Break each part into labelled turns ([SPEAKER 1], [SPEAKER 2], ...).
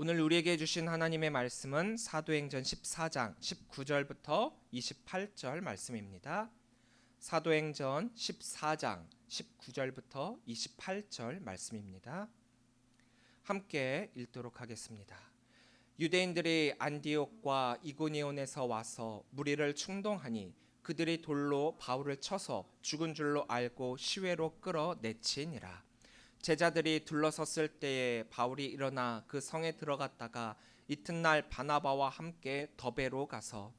[SPEAKER 1] 오늘 우리에게 주신 하나님의 말씀은 사도행전 14장 19절부터 28절 말씀입니다. 사도행전 14장 19절부터 28절 말씀입니다. 함께 읽도록 하겠습니다. 유대인들이 안디옥과 이고니온에서 와서 무리를 충동하니 그들이 돌로 바울을 쳐서 죽은 줄로 알고 시외로 끌어내치니라. 제자들이 둘러섰을 때에 바울이 일어나 그 성에 들어갔다가 이튿날 바나바와 함께 더베로 가서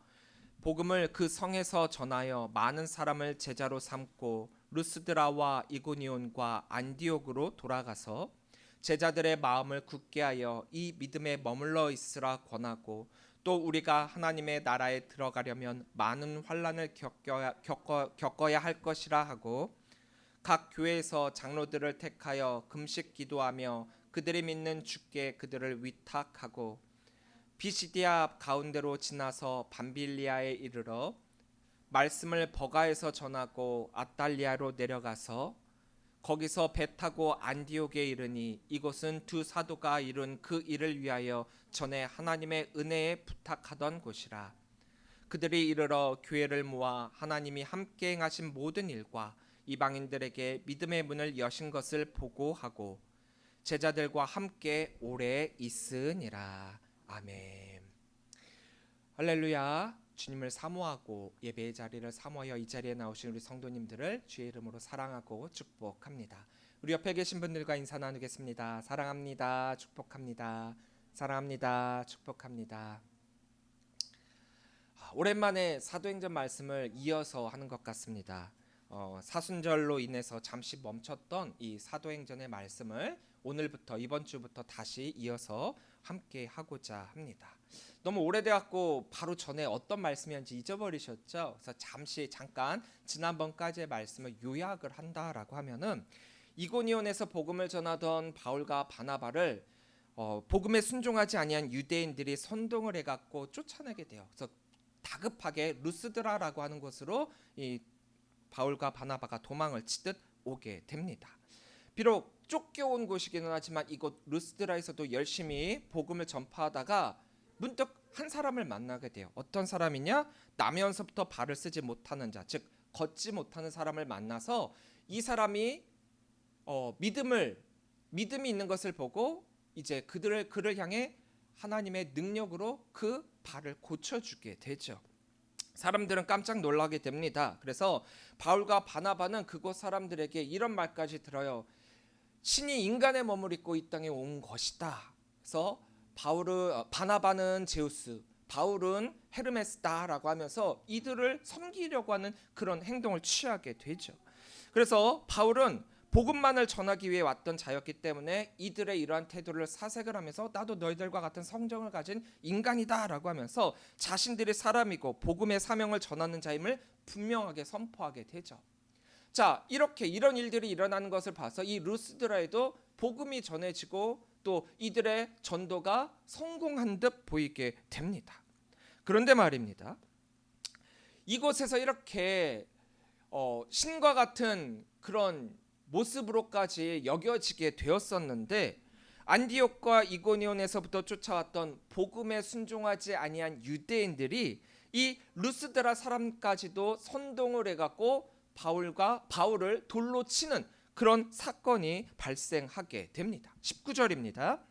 [SPEAKER 1] 복음을 그 성에서 전하여 많은 사람을 제자로 삼고 루스드라와 이고니온과 안디옥으로 돌아가서 제자들의 마음을 굳게 하여 이 믿음에 머물러 있으라 권하고 또 우리가 하나님의 나라에 들어가려면 많은 환난을 겪어야 할 것이라 하고 각 교회에서 장로들을 택하여 금식 기도하며 그들이 믿는 주께 그들을 위탁하고 비시디아 가운데로 지나서 밤빌리아에 이르러 말씀을 버가에서 전하고 아탈리아로 내려가서 거기서 배 타고 안디옥에 이르니 이곳은 두 사도가 이룬 그 일을 위하여 전에 하나님의 은혜에 부탁하던 곳이라. 그들이 이르러 교회를 모아 하나님이 함께 행하신 모든 일과 이방인들에게 믿음의 문을 여신 것을 보고하고 제자들과 함께 오래 있으니라. 아멘. 할렐루야. 주님을 사모하고 예배의 자리를 사모하여 이 자리에 나오신 우리 성도님들을 주의 이름으로 사랑하고 축복합니다. 우리 옆에 계신 분들과 인사 나누겠습니다. 사랑합니다. 축복합니다. 사랑합니다. 축복합니다. 오랜만에 사도행전 말씀을 이어서 하는 것 같습니다. 사순절로 인해서 잠시 멈췄던 이 사도행전의 말씀을 오늘부터 이번 주부터 다시 이어서 함께 하고자 합니다. 너무 오래돼갖고 바로 전에 어떤 말씀이었는지 잊어버리셨죠? 그래서 잠깐 지난번까지의 말씀을 요약을 한다라고 하면은 이고니온에서 복음을 전하던 바울과 바나바를 복음에 순종하지 아니한 유대인들이 선동을 해갖고 쫓아내게 돼요. 그래서 다급하게 루스드라라고 하는 곳으로 이 바울과 바나바가 도망을 치듯 오게 됩니다. 비록 쫓겨온 곳이기는 하지만 이곳 루스드라에서도 열심히 복음을 전파하다가 문득 한 사람을 만나게 돼요. 어떤 사람이냐? 나면서부터 발을 쓰지 못하는 자, 즉 걷지 못하는 사람을 만나서 이 사람이 믿음이 있는 것을 보고 이제 그를 향해 하나님의 능력으로 그 발을 고쳐주게 되죠. 사람들은 깜짝 놀라게 됩니다. 그래서 바울과 바나바는 그곳 사람들에게 이런 말까지 들어요. 신이 인간의 몸을 입고 이 땅에 온 것이다. 그래서 바나바는 제우스, 바울은 헤르메스다라고 하면서 이들을 섬기려고 하는 그런 행동을 취하게 되죠. 그래서 바울은 복음만을 전하기 위해 왔던 자였기 때문에 이들의 이러한 태도를 사색을 하면서 나도 너희들과 같은 성정을 가진 인간이다라고 하면서 자신들이 사람이고 복음의 사명을 전하는 자임을 분명하게 선포하게 되죠. 자, 이런 일들이 일어나는 것을 봐서 이 루스드라에도 복음이 전해지고 또 이들의 전도가 성공한 듯 보이게 됩니다. 그런데 말입니다. 이곳에서 이렇게 신과 같은 그런 모습으로까지 여겨지게 되었었는데 안디옥과 이고니온에서부터 쫓아왔던 복음에 순종하지 아니한 유대인들이 이 루스드라 사람까지도 선동을 해갖고 바울을 돌로 치는 그런 사건이 발생하게 됩니다. 19절입니다.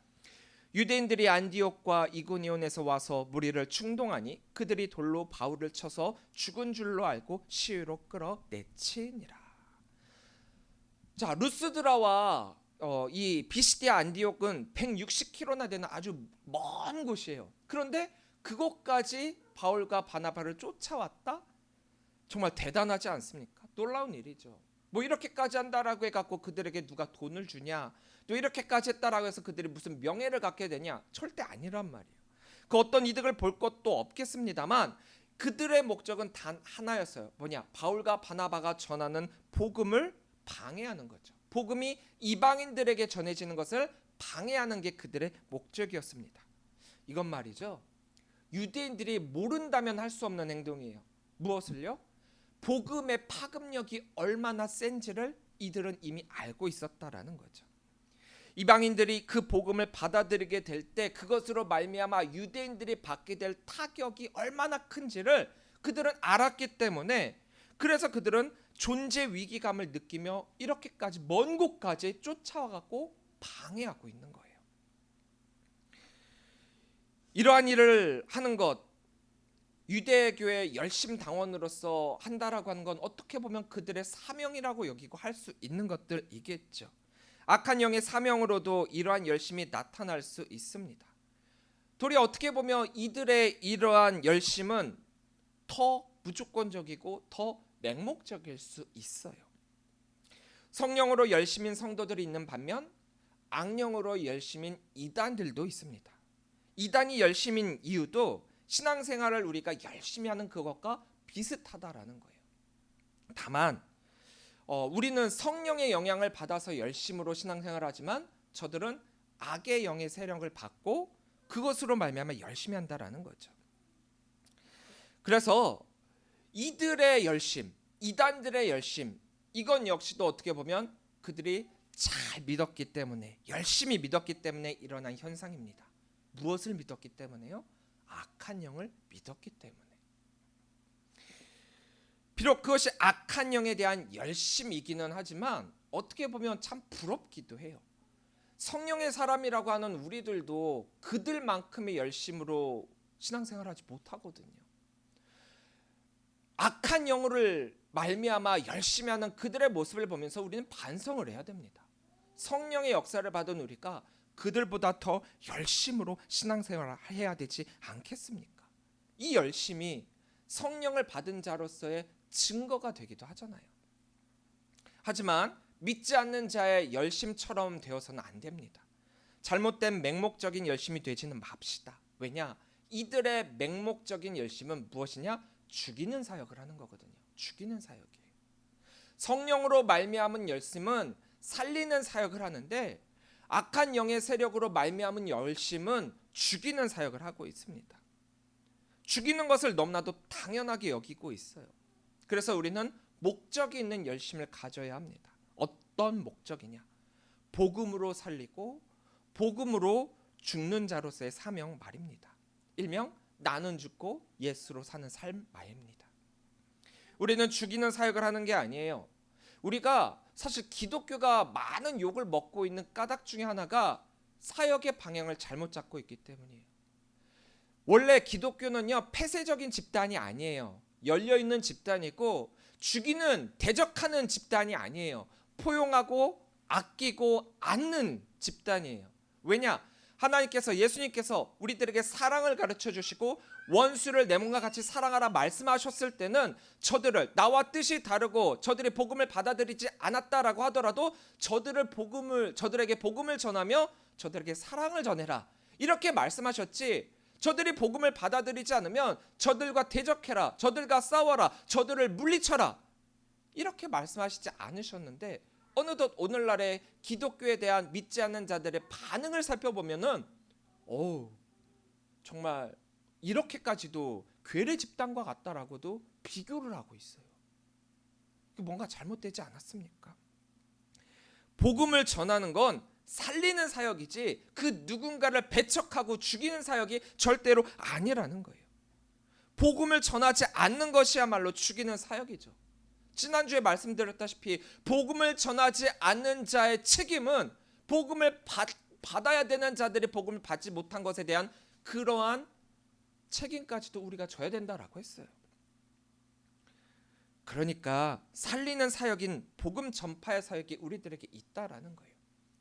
[SPEAKER 1] 유대인들이 안디옥과 이고니온에서 와서 무리를 충동하니 그들이 돌로 바울을 쳐서 죽은 줄로 알고 시위로 끌어내치니라. 자, 루스드라와 이 비시디아 안디옥은 160km나 되는 아주 먼 곳이에요. 그런데 그곳까지 바울과 바나바를 쫓아왔다? 정말 대단하지 않습니까? 놀라운 일이죠. 뭐 이렇게까지 한다라고 해갖고 그들에게 누가 돈을 주냐, 또 이렇게까지 했다라고 해서 그들이 무슨 명예를 갖게 되냐? 절대 아니란 말이에요. 그 어떤 이득을 볼 것도 없겠습니다만 그들의 목적은 단 하나였어요. 뭐냐? 바울과 바나바가 전하는 복음을 방해하는 거죠. 복음이 이방인들에게 전해지는 것을 방해하는 게 그들의 목적이었습니다. 이건 말이죠. 유대인들이 모른다면 할 수 없는 행동이에요. 무엇을요? 복음의 파급력이 얼마나 센지를 이들은 이미 알고 있었다라는 거죠. 이방인들이 그 복음을 받아들이게 될 때 그것으로 말미암아 유대인들이 받게 될 타격이 얼마나 큰지를 그들은 알았기 때문에, 그래서 그들은 존재 위기감을 느끼며 이렇게까지 먼 곳까지 쫓아와 갖고 방해하고 있는 거예요. 이러한 일을 하는 것, 유대교의 열심 당원으로서 한다라고 하는 건 어떻게 보면 그들의 사명이라고 여기고 할 수 있는 것들이겠죠. 악한 영의 사명으로도 이러한 열심이 나타날 수 있습니다. 도리어 어떻게 보면 이들의 이러한 열심은 더 무조건적이고 더 맹목적일 수 있어요. 성령으로 열심인 성도들이 있는 반면 악령으로 열심인 이단들도 있습니다. 이단이 열심인 이유도 신앙생활을 우리가 열심히 하는 그것과 비슷하다라는 거예요. 다만 우리는 성령의 영향을 받아서 열심으로 신앙생활을 하지만 저들은 악의 영의 세력을 받고 그것으로 말미암아 열심히 한다라는 거죠. 그래서 이들의 열심, 이단들의 열심, 이건 역시도 어떻게 보면 그들이 잘 믿었기 때문에, 열심히 믿었기 때문에 일어난 현상입니다. 무엇을 믿었기 때문에요? 악한 영을 믿었기 때문에. 비록 그것이 악한 영에 대한 열심이기는 하지만 어떻게 보면 참 부럽기도 해요. 성령의 사람이라고 하는 우리들도 그들만큼의 열심으로 신앙생활하지 못하거든요. 악한 영을 말미암아 열심히 하는 그들의 모습을 보면서 우리는 반성을 해야 됩니다. 성령의 역사를 받은 우리가 그들보다 더 열심으로 신앙생활을 해야 되지 않겠습니까? 이 열심이 성령을 받은 자로서의 증거가 되기도 하잖아요. 하지만 믿지 않는 자의 열심처럼 되어서는 안 됩니다. 잘못된 맹목적인 열심이 되지는 맙시다. 왜냐? 이들의 맹목적인 열심은 무엇이냐? 죽이는 사역을 하는 거거든요. 죽이는 사역이에요. 성령으로 말미암은 열심은 살리는 사역을 하는데 악한 영의 세력으로 말미암은 열심은 죽이는 사역을 하고 있습니다. 죽이는 것을 너무나도 당연하게 여기고 있어요. 그래서 우리는 목적이 있는 열심을 가져야 합니다. 어떤 목적이냐? 복음으로 살리고 복음으로 죽는 자로서의 사명 말입니다. 일명 나는 죽고 예수로 사는 삶 말입니다. 우리는 죽이는 사역을 하는 게 아니에요. 우리가 사실 기독교가 많은 욕을 먹고 있는 까닭 중에 하나가 사역의 방향을 잘못 잡고 있기 때문이에요. 원래 기독교는요, 폐쇄적인 집단이 아니에요. 열려있는 집단이고 죽이는, 대적하는 집단이 아니에요. 포용하고 아끼고 안는 집단이에요. 왜냐? 하나님께서, 예수님께서 우리들에게 사랑을 가르쳐 주시고 원수를 내 몸과 같이 사랑하라 말씀하셨을 때는 저들을, 나와 뜻이 다르고 저들이 복음을 받아들이지 않았다라고 하더라도 저들에게 복음을 전하며 저들에게 사랑을 전해라, 이렇게 말씀하셨지, 저들이 복음을 받아들이지 않으면 저들과 대적해라, 저들과 싸워라, 저들을 물리쳐라, 이렇게 말씀하시지 않으셨는데 어느덧 오늘날의 기독교에 대한 믿지 않는 자들의 반응을 살펴보면은 정말 이렇게까지도 괴뢰 집단과 같다라고도 비교를 하고 있어요. 뭔가 잘못되지 않았습니까? 복음을 전하는 건 살리는 사역이지 그 누군가를 배척하고 죽이는 사역이 절대로 아니라는 거예요. 복음을 전하지 않는 것이야말로 죽이는 사역이죠. 지난주에 말씀드렸다시피 복음을 전하지 않는 자의 책임은 복음을 받아야 되는 자들이 복음을 받지 못한 것에 대한 그러한 책임까지도 우리가 져야 된다라고 했어요. 그러니까 살리는 사역인 복음 전파의 사역이 우리들에게 있다라는 거예요.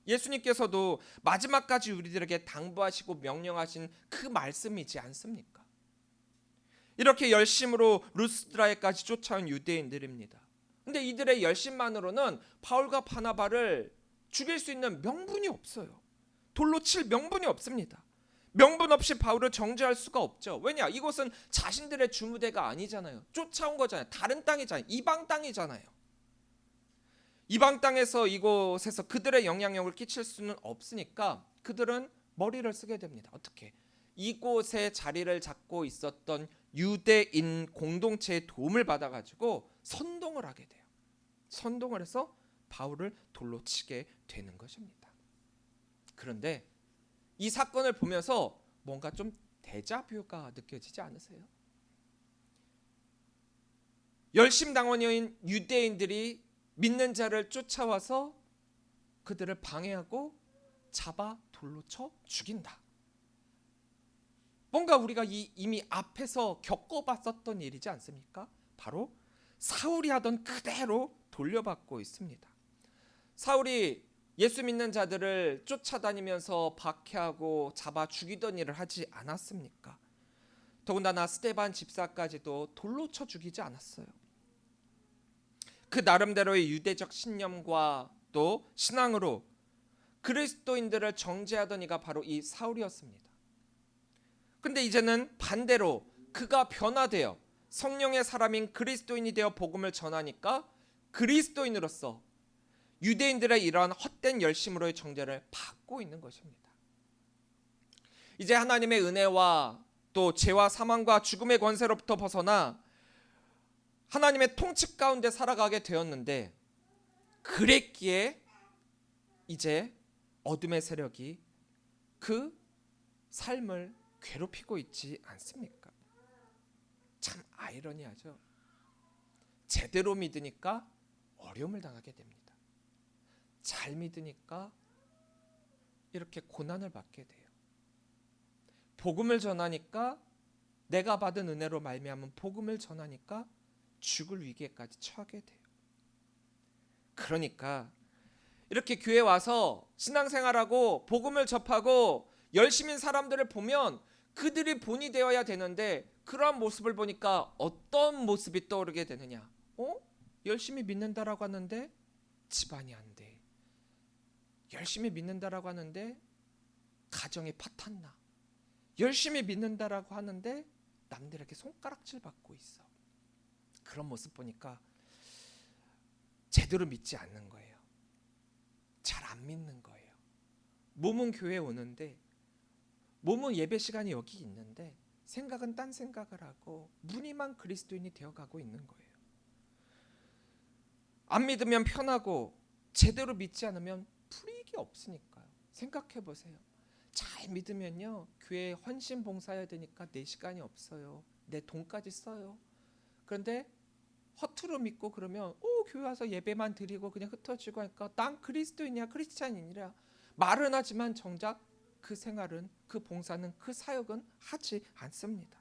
[SPEAKER 1] 예수님께서도 마지막까지 우리들에게 당부하시고 명령하신 그 말씀이지 않습니까? 이렇게 열심으로 루스드라에까지 쫓아온 유대인들입니다. 근데 이들의 열심만으로는 바울과 바나바를 죽일 수 있는 명분이 없어요. 돌로 칠 명분이 없습니다. 명분 없이 바울을 정죄할 수가 없죠. 왜냐? 이곳은 자신들의 주무대가 아니잖아요. 쫓아온 거잖아요. 다른 땅이잖아요. 이방 땅이잖아요. 이방 땅에서 이곳에서 그들의 영향력을 끼칠 수는 없으니까 그들은 머리를 쓰게 됩니다. 어떻게? 이곳에 자리를 잡고 있었던 유대인 공동체의 도움을 받아가지고 선동을 하게 돼요. 선동을 해서 바울을 돌로 치게 되는 것입니다. 그런데 이 사건을 보면서 뭔가 좀 데자뷰가 느껴지지 않으세요? 열심당원인 유대인들이 믿는 자를 쫓아와서 그들을 방해하고 잡아 돌로 쳐 죽인다. 뭔가 우리가 이미 앞에서 겪어봤었던 일이지 않습니까? 바로 사울이 하던 그대로 돌려받고 있습니다. 사울이 예수 믿는 자들을 쫓아다니면서 박해하고 잡아 죽이던 일을 하지 않았습니까? 더군다나 스데반 집사까지도 돌로 쳐 죽이지 않았어요. 그 나름대로의 유대적 신념과 또 신앙으로 그리스도인들을 정죄하던 이가 바로 이 사울이었습니다. 근데 이제는 반대로 그가 변화되어 성령의 사람인 그리스도인이 되어 복음을 전하니까 그리스도인으로서 유대인들의 이러한 헛된 열심으로의 정죄를 받고 있는 것입니다. 이제 하나님의 은혜와 또 죄와 사망과 죽음의 권세로부터 벗어나 하나님의 통치 가운데 살아가게 되었는데, 그랬기에 이제 어둠의 세력이 그 삶을 괴롭히고 있지 않습니까? 참 아이러니하죠. 제대로 믿으니까 어려움을 당하게 됩니다. 잘 믿으니까 이렇게 고난을 받게 돼요. 복음을 전하니까, 내가 받은 은혜로 말미암은 복음을 전하니까 죽을 위기에까지 처하게 돼요. 그러니까 이렇게 교회 와서 신앙생활하고 복음을 접하고 열심인 사람들을 보면 그들이 본이 되어야 되는데, 그러한 모습을 보니까 어떤 모습이 떠오르게 되느냐? 열심히 믿는다라고 하는데 집안이 안 돼. 열심히 믿는다라고 하는데 가정이 파탄나. 열심히 믿는다라고 하는데 남들에게 손가락질 받고 있어. 그런 모습 보니까 제대로 믿지 않는 거예요. 잘 안 믿는 거예요. 몸은 교회에 오는데, 몸은 예배 시간이 여기 있는데 생각은 딴 생각을 하고 무늬만 그리스도인이 되어가고 있는 거예요. 안 믿으면 편하고 제대로 믿지 않으면 불이익이 없으니까요. 생각해 보세요. 잘 믿으면요, 교회에 헌신 봉사해야 되니까 내 시간이 없어요. 내 돈까지 써요. 그런데 허투루 믿고 그러면 교회 와서 예배만 드리고 그냥 흩어지고 하니까 난 그리스도인이야, 크리스찬인이라 말은 하지만 정작 그 생활은, 그 봉사는, 그 사역은 하지 않습니다.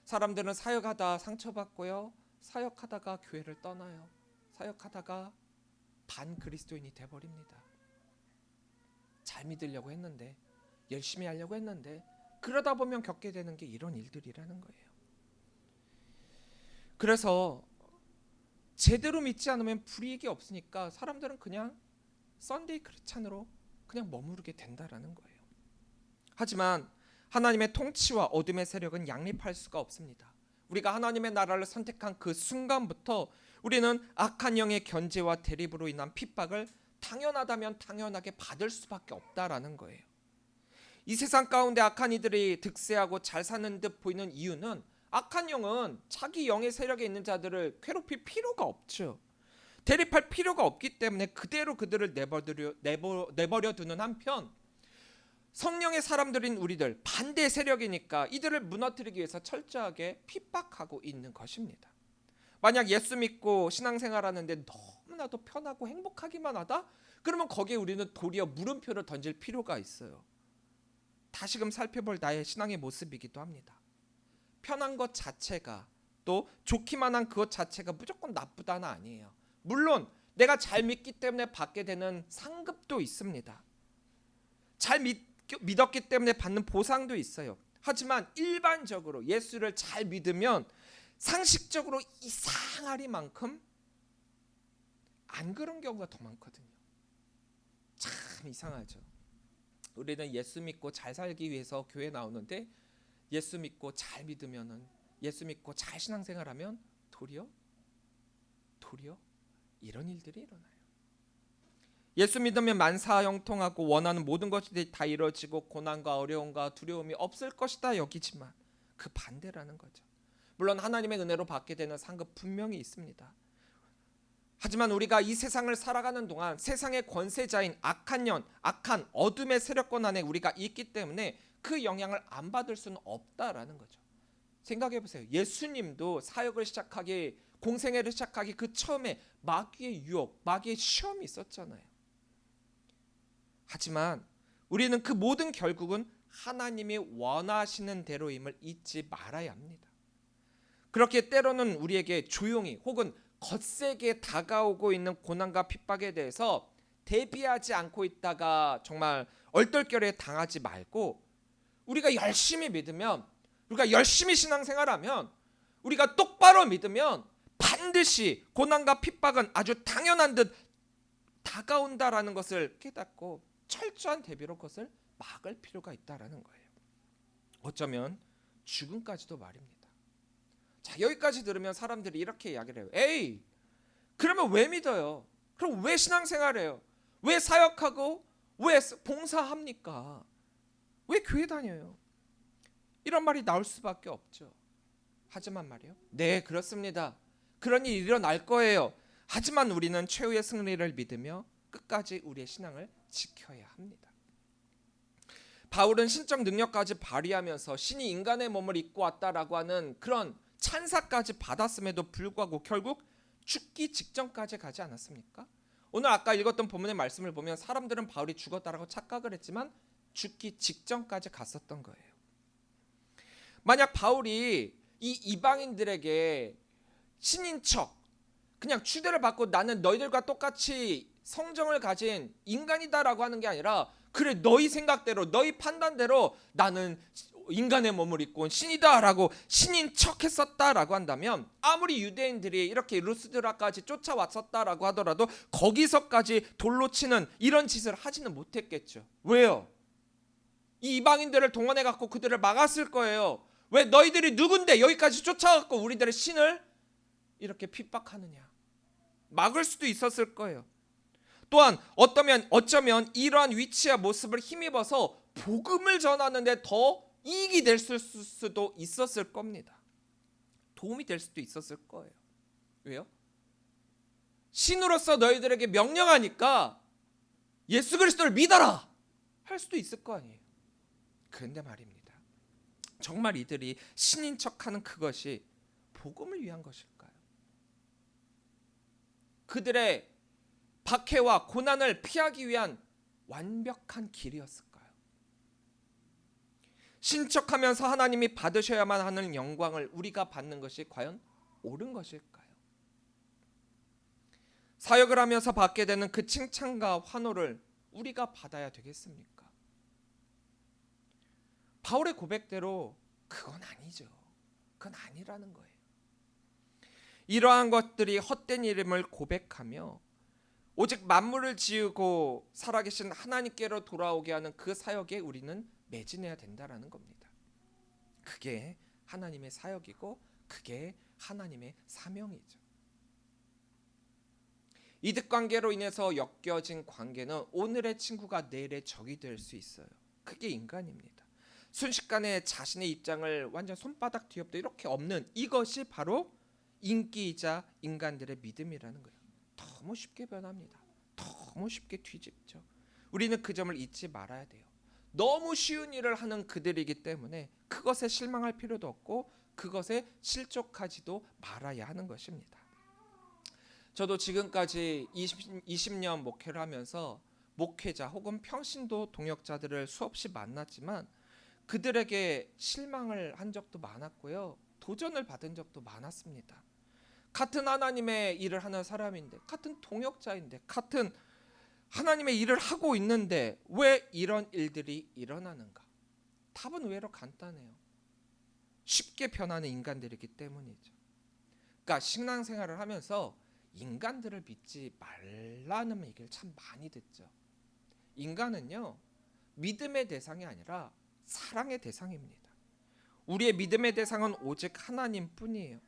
[SPEAKER 1] 사람들은 사역하다 상처받고요, 사역하다가 교회를 떠나요. 사역하다가 반 그리스도인이 돼버립니다. 잘 믿으려고 했는데, 열심히 하려고 했는데, 그러다 보면 겪게 되는 게 이런 일들이라는 거예요. 그래서 제대로 믿지 않으면 불이익이 없으니까 사람들은 그냥 썬데이 크리스찬으로 그냥 머무르게 된다라는 거예요. 하지만 하나님의 통치와 어둠의 세력은 양립할 수가 없습니다. 우리가 하나님의 나라를 선택한 그 순간부터 우리는 악한 영의 견제와 대립으로 인한 핍박을 당연하다면 당연하게 받을 수밖에 없다라는 거예요. 이 세상 가운데 악한 이들이 득세하고 잘 사는 듯 보이는 이유는, 악한 영은 자기 영의 세력에 있는 자들을 괴롭힐 필요가 없죠. 대립할 필요가 없기 때문에 그대로 그들을 내버려 두는 한편, 성령의 사람들인 우리들, 반대 세력이니까 이들을 무너뜨리기 위해서 철저하게 핍박하고 있는 것입니다. 만약 예수 믿고 신앙생활하는데 너무나도 편하고 행복하기만 하다? 그러면 거기에 우리는 도리어 물음표를 던질 필요가 있어요. 다시금 살펴볼 나의 신앙의 모습이기도 합니다. 편한 것 자체가, 또 좋기만 한 그것 자체가 무조건 나쁘다는 아니에요. 물론 내가 잘 믿기 때문에 받게 되는 상급도 있습니다. 잘 믿었기 때문에 받는 보상도 있어요. 하지만 일반적으로 예수를 잘 믿으면 상식적으로 이상하리만큼 안 그런 경우가 더 많거든요. 참 이상하죠. 우리는 예수 믿고 잘 살기 위해서 교회 나오는데, 예수 믿고 잘 믿으면은, 예수 믿고 잘 신앙생활하면 도리어 이런 일들이 일어나요. 예수 믿으면 만사형통하고 원하는 모든 것이 다 이루어지고 고난과 어려움과 두려움이 없을 것이다 여기지만, 그 반대라는 거죠. 물론 하나님의 은혜로 받게 되는 상급 분명히 있습니다. 하지만 우리가 이 세상을 살아가는 동안 세상의 권세자인 악한 어둠의 세력권 안에 우리가 있기 때문에 그 영향을 안 받을 수는 없다라는 거죠. 생각해 보세요. 예수님도 사역을 시작하기, 공생애를 시작하기 그 처음에 마귀의 유혹, 마귀의 시험이 있었잖아요. 하지만 우리는 그 모든 결국은 하나님이 원하시는 대로임을 잊지 말아야 합니다. 그렇게 때로는 우리에게 조용히 혹은 거세게 다가오고 있는 고난과 핍박에 대해서 대비하지 않고 있다가 정말 얼떨결에 당하지 말고, 우리가 열심히 믿으면, 우리가 열심히 신앙생활하면, 우리가 똑바로 믿으면 반드시 고난과 핍박은 아주 당연한 듯 다가온다라는 것을 깨닫고 철저한 대비로 그것을 막을 필요가 있다라는 거예요. 어쩌면 죽음까지도 말입니다. 자, 여기까지 들으면 사람들이 이렇게 이야기를 해요. 에이, 그러면 왜 믿어요? 그럼 왜 신앙생활해요? 왜 사역하고 왜 봉사합니까? 왜 교회 다녀요? 이런 말이 나올 수밖에 없죠. 하지만 말이요, 네, 그렇습니다. 그런 일이 일어날 거예요. 하지만 우리는 최후의 승리를 믿으며 끝까지 우리의 신앙을 지켜야 합니다. 바울은 신적 능력까지 발휘하면서 신이 인간의 몸을 입고 왔다라고 하는 그런 찬사까지 받았음에도 불구하고 결국 죽기 직전까지 가지 않았습니까? 오늘 아까 읽었던 본문의 말씀을 보면 사람들은 바울이 죽었다라고 착각을 했지만 죽기 직전까지 갔었던 거예요. 만약 바울이 이 이방인들에게 신인 척 그냥 추대를 받고 나는 너희들과 똑같이 성정을 가진 인간이다라고 하는 게 아니라, 그래, 너희 생각대로 너희 판단대로 나는 인간의 몸을 입고 온 신이다라고 신인 척 했었다라고 한다면, 아무리 유대인들이 이렇게 루스드라까지 쫓아왔었다라고 하더라도 거기서까지 돌로 치는 이런 짓을 하지는 못했겠죠. 왜요? 이 이방인들을 동원해 갖고 그들을 막았을 거예요. 왜 너희들이 누군데 여기까지 쫓아갖고 우리들의 신을 이렇게 핍박하느냐. 막을 수도 있었을 거예요. 또한 어쩌면 이러한 위치와 모습을 힘입어서 복음을 전하는데 더 이익이 될 수도 있었을 겁니다. 도움이 될 수도 있었을 거예요. 왜요? 신으로서 너희들에게 명령하니까 예수 그리스도를 믿어라 할 수도 있을 거 아니에요. 그런데 말입니다, 정말 이들이 신인 척하는 그것이 복음을 위한 것일까요? 그들의 박해와 고난을 피하기 위한 완벽한 길이었을까요? 신척하면서 하나님이 받으셔야만 하는 영광을 우리가 받는 것이 과연 옳은 것일까요? 사역을 하면서 받게 되는 그 칭찬과 환호를 우리가 받아야 되겠습니까? 바울의 고백대로 그건 아니죠. 그건 아니라는 거예요. 이러한 것들이 헛된 이름을 고백하며 오직 만물을 지으고 살아계신 하나님께로 돌아오게 하는 그 사역에 우리는 매진해야 된다라는 겁니다. 그게 하나님의 사역이고 그게 하나님의 사명이죠. 이득관계로 인해서 엮여진 관계는 오늘의 친구가 내일의 적이 될 수 있어요. 그게 인간입니다. 순식간에 자신의 입장을 완전 손바닥 뒤엎도 이렇게 없는 이것이 바로 인기이자 인간들의 믿음이라는 거예요. 너무 쉽게 변합니다. 너무 쉽게 뒤집죠. 우리는 그 점을 잊지 말아야 돼요. 너무 쉬운 일을 하는 그들이기 때문에 그것에 실망할 필요도 없고 그것에 실족하지도 말아야 하는 것입니다. 저도 지금까지 20년 목회를 하면서 목회자 혹은 평신도 동역자들을 수없이 만났지만 그들에게 실망을 한 적도 많았고요. 도전을 받은 적도 많았습니다. 같은 하나님의 일을 하는 사람인데, 같은 동역자인데, 같은 하나님의 일을 하고 있는데 왜 이런 일들이 일어나는가? 답은 의외로 간단해요. 쉽게 변하는 인간들이기 때문이죠. 그러니까 신앙생활을 하면서 인간들을 믿지 말라는 얘기를 참 많이 듣죠. 인간은요, 믿음의 대상이 아니라 사랑의 대상입니다. 우리의 믿음의 대상은 오직 하나님뿐이에요.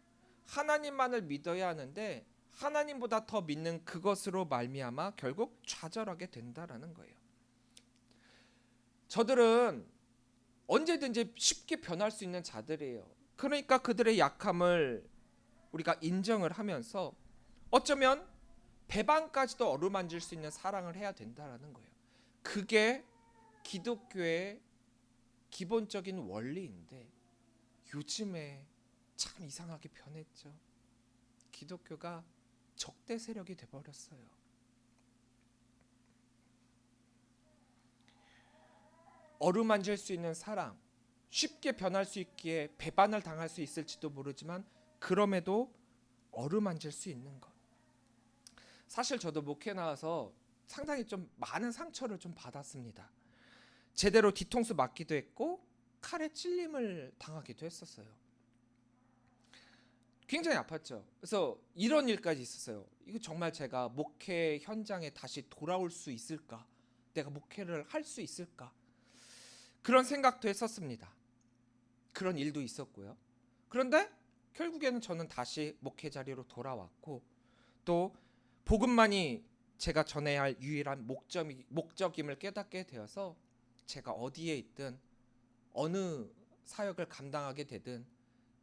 [SPEAKER 1] 하나님만을 믿어야 하는데 하나님보다 더 믿는 그것으로 말미암아 결국 좌절하게 된다라는 거예요. 저들은 언제든지 쉽게 변할 수 있는 자들이에요. 그러니까 그들의 약함을 우리가 인정을 하면서 어쩌면 배반까지도 어루만질 수 있는 사랑을 해야 된다라는 거예요. 그게 기독교의 기본적인 원리인데 요즘에 참 이상하게 변했죠. 기독교가 적대 세력이 돼버렸어요. 어루만질 수 있는 사랑, 쉽게 변할 수 있기에 배반을 당할 수 있을지도 모르지만 그럼에도 어루만질 수 있는 것. 사실 저도 목회 나와서 상당히 좀 많은 상처를 좀 받았습니다. 제대로 뒤통수 맞기도 했고 칼에 찔림을 당하기도 했었어요. 굉장히 아팠죠. 그래서 이런 일까지 있었어요. 이거 정말 제가 목회 현장에 다시 돌아올 수 있을까? 내가 목회를 할 수 있을까? 그런 생각도 했었습니다. 그런 일도 있었고요. 그런데 결국에는 저는 다시 목회 자리로 돌아왔고 또 복음만이 제가 전해야 할 유일한 목적임을 깨닫게 되어서 제가 어디에 있든 어느 사역을 감당하게 되든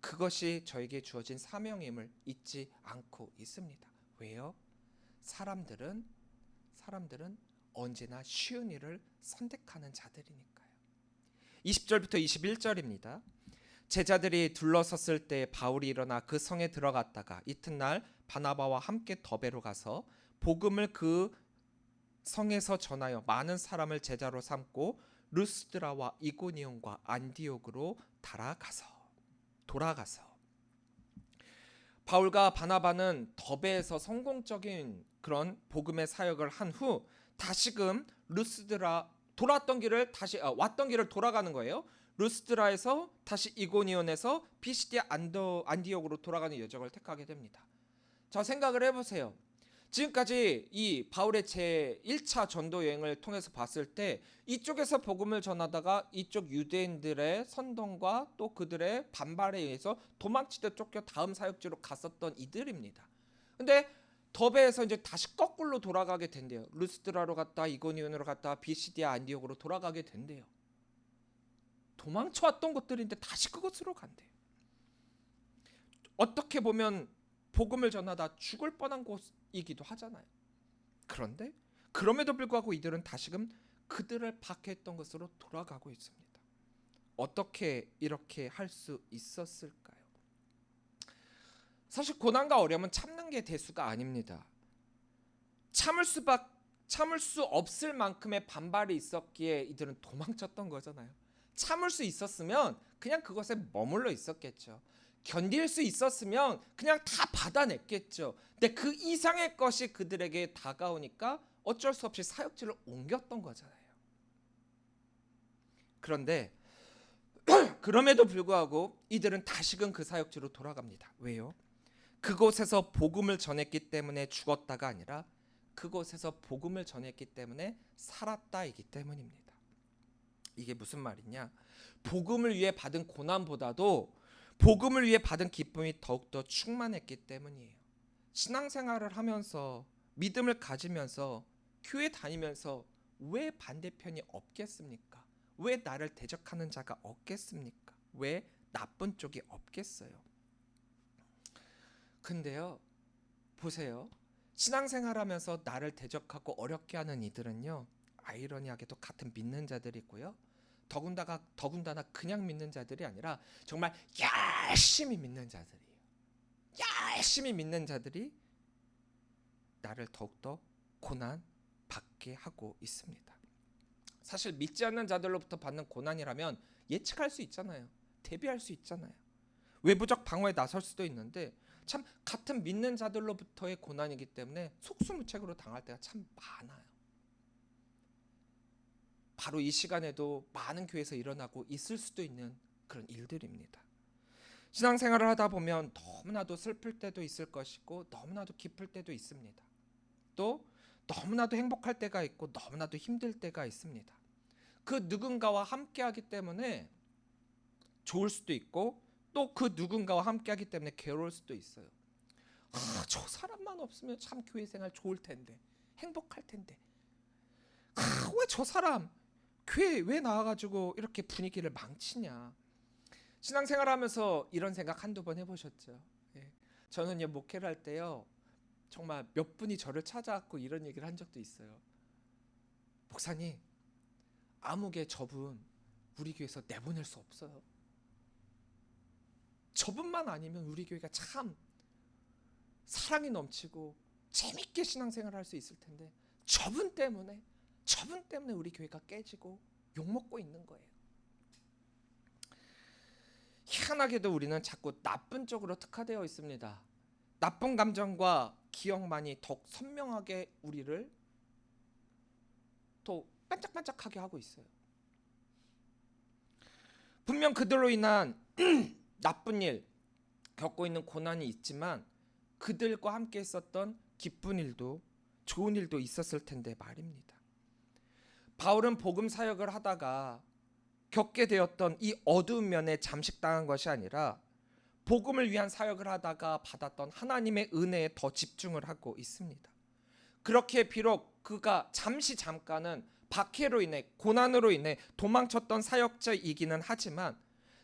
[SPEAKER 1] 그것이 저에게 주어진 사명임을 잊지 않고 있습니다. 왜요? 사람들은 언제나 쉬운 일을 선택하는 자들이니까요. 20절부터 21절입니다. 제자들이 둘러섰을 때 바울이 일어나 그 성에 들어갔다가 이튿날 바나바와 함께 더베로 가서 복음을 그 성에서 전하여 많은 사람을 제자로 삼고 루스드라와 이고니온과 안디옥으로 돌아가서 바울과 바나바는 더베에서 성공적인 그런 복음의 사역을 한 후 다시금 루스드라 왔던 길을 돌아가는 거예요. 루스드라에서 다시 이고니온에서 피시디아 안디옥으로 돌아가는 여정을 택하게 됩니다. 자, 생각을 해보세요. 지금까지 이 바울의 제1차 전도 여행을 통해서 봤을 때 이쪽에서 복음을 전하다가 이쪽 유대인들의 선동과 또 그들의 반발에 의해서 도망치듯 쫓겨 다음 사역지로 갔었던 이들입니다. 근데 더베에서 이제 다시 거꾸로 돌아가게 된대요. 루스드라로 갔다 이고니온으로 갔다 비시디아 안디옥으로 돌아가게 된대요. 도망쳐왔던 것들인데 다시 그곳으로 간대요. 어떻게 보면 복음을 전하다 죽을 뻔한 곳이기도 하잖아요. 그런데 그럼에도 불구하고 이들은 다시금 그들을 박해했던 것으로 돌아가고 있습니다. 어떻게 이렇게 할 수 있었을까요? 사실 고난과 어려움은 참는 게 대수가 아닙니다. 참을 수 없을 만큼의 반발이 있었기에 이들은 도망쳤던 거잖아요. 참을 수 있었으면 그냥 그것에 머물러 있었겠죠. 견딜 수 있었으면 그냥 다 받아냈겠죠. 근데 그 이상의 것이 그들에게 다가오니까 어쩔 수 없이 사역지를 옮겼던 거잖아요. 그런데 그럼에도 불구하고 이들은 다시금 그 사역지로 돌아갑니다. 왜요? 그곳에서 복음을 전했기 때문에 죽었다가 아니라 그곳에서 복음을 전했기 때문에 살았다이기 때문입니다. 이게 무슨 말이냐? 복음을 위해 받은 고난보다도 복음을 위해 받은 기쁨이 더욱더 충만했기 때문이에요. 신앙생활을 하면서 믿음을 가지면서 교회 다니면서 왜 반대편이 없겠습니까? 왜 나를 대적하는 자가 없겠습니까? 왜 나쁜 쪽이 없겠어요? 근데요, 보세요. 신앙생활하면서 나를 대적하고 어렵게 하는 이들은요, 아이러니하게도 같은 믿는 자들이고요. 더군다나 그냥 믿는 자들이 아니라 정말 열심히 믿는 자들이에요. 열심히 믿는 자들이 나를 더욱더 고난 받게 하고 있습니다. 사실 믿지 않는 자들로부터 받는 고난이라면 예측할 수 있잖아요. 대비할 수 있잖아요. 외부적 방어에 나설 수도 있는데 참 같은 믿는 자들로부터의 고난이기 때문에 속수무책으로 당할 때가 참 많아요. 바로 이 시간에도 많은 교회에서 일어나고 있을 수도 있는 그런 일들입니다. 신앙생활을 하다 보면 너무나도 슬플 때도 있을 것이고 너무나도 기쁠 때도 있습니다. 또 너무나도 행복할 때가 있고 너무나도 힘들 때가 있습니다. 그 누군가와 함께하기 때문에 좋을 수도 있고 또 그 누군가와 함께하기 때문에 괴로울 수도 있어요. 저 사람만 없으면 참 교회 생활 좋을 텐데 행복할 텐데 왜 저 사람 교회 왜 나와가지고 이렇게 분위기를 망치냐. 신앙생활하면서 이런 생각 한두 번 해보셨죠? 예. 저는 목회를 할 때요 정말 몇 분이 저를 찾아왔고 이런 얘기를 한 적도 있어요. 목사님, 아무개 저분 우리 교회에서 내보낼 수 없어요. 저분만 아니면 우리 교회가 참 사랑이 넘치고 재밌게 신앙생활을 할 수 있을 텐데 저분 때문에 우리 교회가 깨지고 욕먹고 있는 거예요. 희한하게도 우리는 자꾸 나쁜 쪽으로 특화되어 있습니다. 나쁜 감정과 기억만이 더욱 선명하게 우리를 더 반짝반짝하게 하고 있어요. 분명 그들로 인한 나쁜 일, 겪고 있는 고난이 있지만 그들과 함께 있었던 기쁜 일도 좋은 일도 있었을 텐데 말입니다. 바울은 복음 사역을 하다가 겪게 되었던 이 어두운 면에 잠식당한 것이 아니라 복음을 위한 사역을 하다가 받았던 하나님의 은혜에 더 집중을 하고 있습니다. 그렇게 비록 그가 잠깐은 박해로 인해 고난으로 인해 도망쳤던 사역자이기는 하지만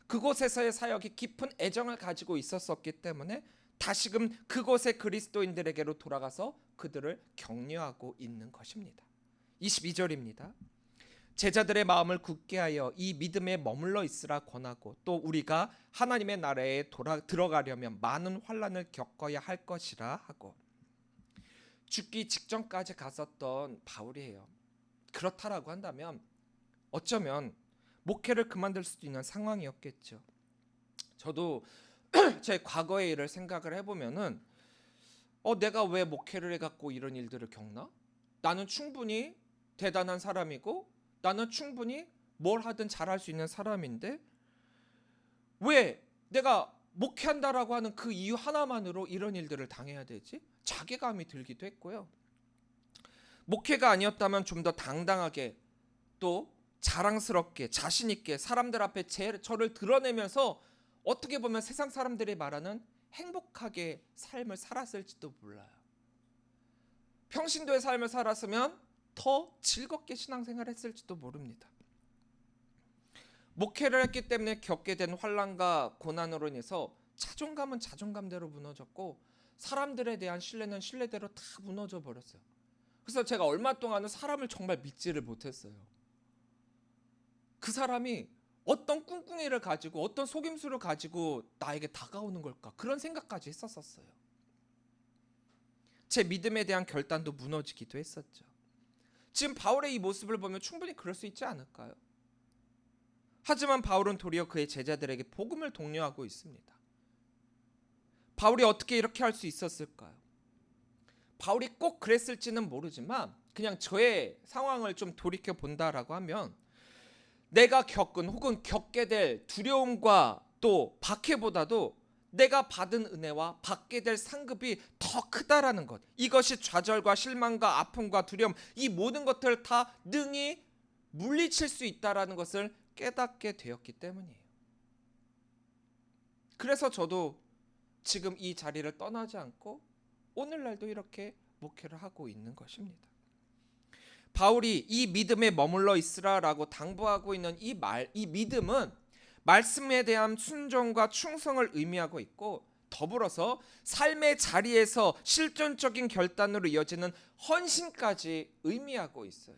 [SPEAKER 1] 그곳에서의 사역이 깊은 애정을 가지고 있었기 때문에 다시금 그곳의 그리스도인들에게로 돌아가서 그들을 격려하고 있는 것입니다. 22절입니다. 제자들의 마음을 굳게 하여 이 믿음에 머물러 있으라 권하고 또 우리가 하나님의 나라에 들어가려면 많은 환난을 겪어야 할 것이라 하고 죽기 직전까지 갔었던 바울이에요. 그렇다라고 한다면 어쩌면 목회를 그만둘 수도 있는 상황이었겠죠. 저도 제 과거의 일을 생각을 해보면은 내가 왜 목회를 해갖고 이런 일들을 겪나? 나는 충분히 대단한 사람이고 나는 충분히 뭘 하든 잘할 수 있는 사람인데 왜 내가 목회한다라고 하는 그 이유 하나만으로 이런 일들을 당해야 되지? 자괴감이 들기도 했고요. 목회가 아니었다면 좀 더 당당하게 또 자랑스럽게 자신 있게 사람들 앞에 저를 드러내면서 어떻게 보면 세상 사람들이 말하는 행복하게 삶을 살았을지도 몰라요. 평신도의 삶을 살았으면 더 즐겁게 신앙생활을 했을지도 모릅니다. 목회를 했기 때문에 겪게 된 환난과 고난으로 인해서 자존감은 자존감대로 무너졌고 사람들에 대한 신뢰는 신뢰대로 다 무너져 버렸어요. 그래서 제가 얼마 동안은 사람을 정말 믿지를 못했어요. 그 사람이 어떤 꿍꿍이를 가지고 어떤 속임수를 가지고 나에게 다가오는 걸까? 그런 생각까지 했었어요. 제 믿음에 대한 결단도 무너지기도 했었죠. 지금 바울의 이 모습을 보면 충분히 그럴 수 있지 않을까요? 하지만 바울은 도리어 그의 제자들에게 복음을 독려하고 있습니다. 바울이 어떻게 이렇게 할 수 있었을까요? 바울이 꼭 그랬을지는 모르지만 그냥 저의 상황을 좀 돌이켜 본다라고 하면 내가 겪은 혹은 겪게 될 두려움과 또 박해보다도 내가 받은 은혜와 받게 될 상급이 더 크다라는 것, 이것이 좌절과 실망과 아픔과 두려움 이 모든 것들을 다 능히 물리칠 수 있다라는 것을 깨닫게 되었기 때문이에요. 그래서 저도 지금 이 자리를 떠나지 않고 오늘날도 이렇게 목회를 하고 있는 것입니다. 바울이 이 믿음에 머물러 있으라라고 당부하고 있는 이 믿음은 말씀에 대한 순종과 충성을 의미하고 있고 더불어서 삶의 자리에서 실존적인 결단으로 이어지는 헌신까지 의미하고 있어요.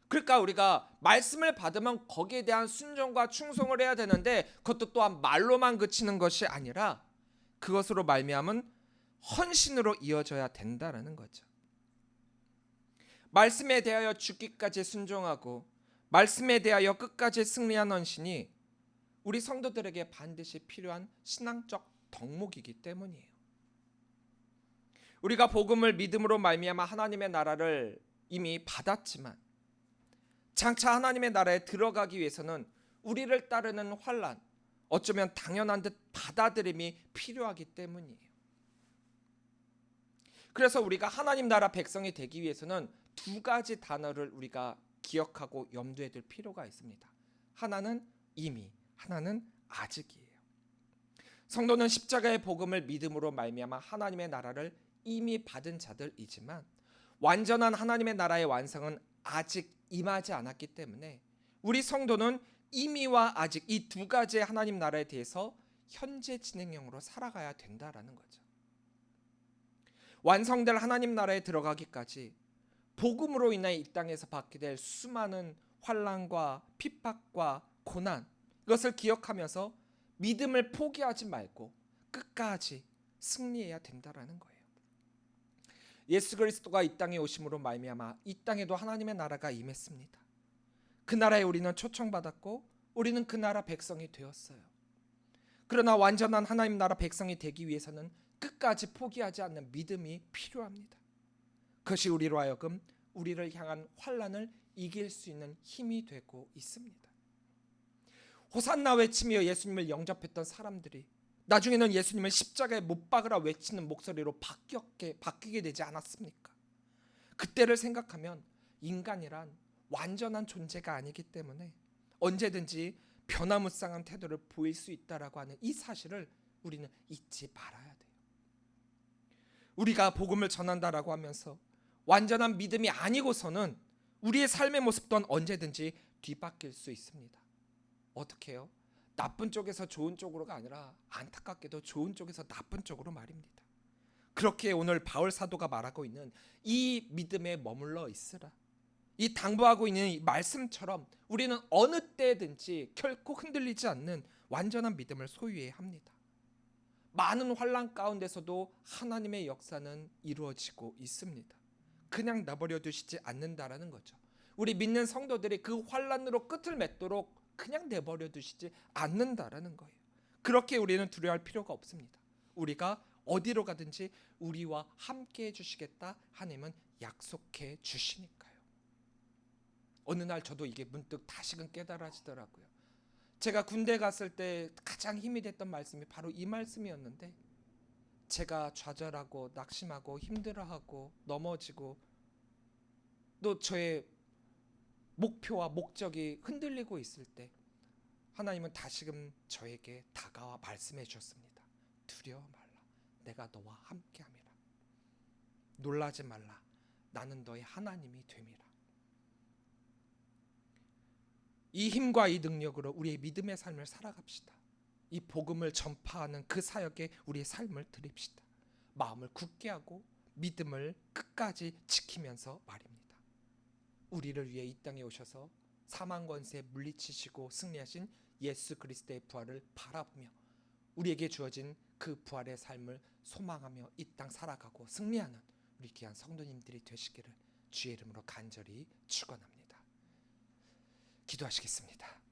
[SPEAKER 1] 그러니까 우리가 말씀을 받으면 거기에 대한 순종과 충성을 해야 되는데 그것도 또한 말로만 그치는 것이 아니라 그것으로 말미암은 헌신으로 이어져야 된다는 거죠. 말씀에 대하여 죽기까지 순종하고 말씀에 대하여 끝까지 승리한 헌신이 우리 성도들에게 반드시 필요한 신앙적 덕목이기 때문이에요. 우리가 복음을 믿음으로 말미암아 하나님의 나라를 이미 받았지만 장차 하나님의 나라에 들어가기 위해서는 우리를 따르는 환난, 어쩌면 당연한 듯 받아들임이 필요하기 때문이에요. 그래서 우리가 하나님 나라 백성이 되기 위해서는 두 가지 단어를 우리가 기억하고 염두에 둘 필요가 있습니다. 하나는 이미, 하나는 아직이에요. 성도는 십자가의 복음을 믿음으로 말미암아 하나님의 나라를 이미 받은 자들이지만 완전한 하나님의 나라의 완성은 아직 임하지 않았기 때문에 우리 성도는 이미와 아직 이 두 가지의 하나님 나라에 대해서 현재 진행형으로 살아가야 된다라는 거죠. 완성될 하나님 나라에 들어가기까지 복음으로 인해 이 땅에서 받게 될 수많은 환난과 핍박과 고난, 이것을 기억하면서 믿음을 포기하지 말고 끝까지 승리해야 된다라는 거예요. 예수 그리스도가 이 땅에 오심으로 말미암아 이 땅에도 하나님의 나라가 임했습니다. 그 나라에 우리는 초청받았고 우리는 그 나라 백성이 되었어요. 그러나 완전한 하나님 나라 백성이 되기 위해서는 끝까지 포기하지 않는 믿음이 필요합니다. 그것이 우리로 하여금 우리를 향한 환난을 이길 수 있는 힘이 되고 있습니다. 호산나 외치며 예수님을 영접했던 사람들이 나중에는 예수님을 십자가에 못 박으라 외치는 목소리로 바뀌게 되지 않았습니까? 그때를 생각하면 인간이란 완전한 존재가 아니기 때문에 언제든지 변화무쌍한 태도를 보일 수 있다라고 하는 이 사실을 우리는 잊지 말아야 돼요. 우리가 복음을 전한다라고 하면서 완전한 믿음이 아니고서는 우리의 삶의 모습 또한 언제든지 뒤바뀔 수 있습니다. 어떻게 해요? 나쁜 쪽에서 좋은 쪽으로가 아니라 안타깝게도 좋은 쪽에서 나쁜 쪽으로 말입니다. 그렇게 오늘 바울 사도가 말하고 있는 이 믿음에 머물러 있으라, 이 당부하고 있는 이 말씀처럼 우리는 어느 때든지 결코 흔들리지 않는 완전한 믿음을 소유해야 합니다. 많은 환난 가운데서도 하나님의 역사는 이루어지고 있습니다. 그냥 내버려 두시지 않는다라는 거죠. 우리 믿는 성도들이 그 환난으로 끝을 맺도록 그냥 내버려 두시지 않는다라는 거예요. 그렇게 우리는 두려워할 필요가 없습니다. 우리가 어디로 가든지 우리와 함께 해주시겠다 하나님은 약속해 주시니까요. 어느 날 저도 이게 문득 다시금 깨달아지더라고요. 제가 군대 갔을 때 가장 힘이 됐던 말씀이 바로 이 말씀이었는데, 제가 좌절하고 낙심하고 힘들어하고 넘어지고 또 저의 목표와 목적이 흔들리고 있을 때 하나님은 다시금 저에게 다가와 말씀해 주셨습니다. 두려워 말라, 내가 너와 함께함이라. 놀라지 말라, 나는 너의 하나님이 됨이라. 이 힘과 이 능력으로 우리의 믿음의 삶을 살아갑시다. 이 복음을 전파하는 그 사역에 우리의 삶을 드립시다. 마음을 굳게 하고 믿음을 끝까지 지키면서 말입니다. 우리를 위해 이 땅에 오셔서 사망 권세에 물리치시고 승리하신 예수 그리스도의 부활을 바라보며 우리에게 주어진 그 부활의 삶을 소망하며 이 땅 살아가고 승리하는 우리 귀한 성도님들이 되시기를 주의 이름으로 간절히 축원합니다. 기도하시겠습니다.